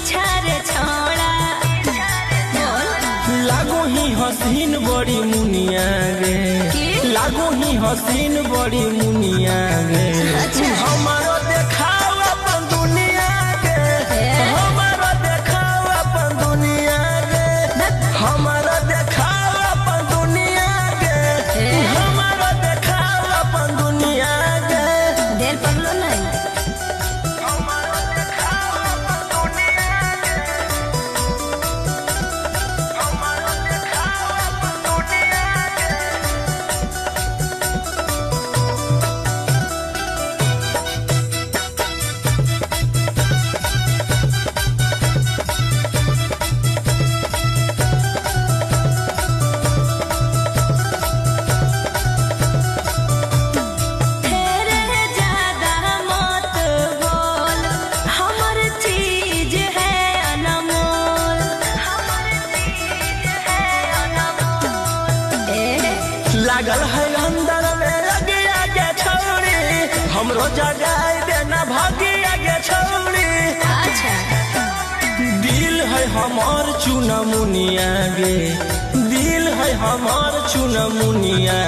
पीछा रे छोड़ा लागो ही हसीन बड़ी मुनिया गे लागो ही हसीन बड़ी मुनिया गे हमारो देखाओ अपन दुनिया गे हमारो देखाओ अपन दुनिया गे हमारो देखाओ अपन दुनिया गे हमारो देखाओ अपन दुनिया गे देर पड़लो नहीं लागल है अंदर में लगे आगे छौड़ी हमरो जगाई देना भागी आगे छौड़ी दिल है हमार चुना मुनिया गे दिल है हमार चुना मुनिया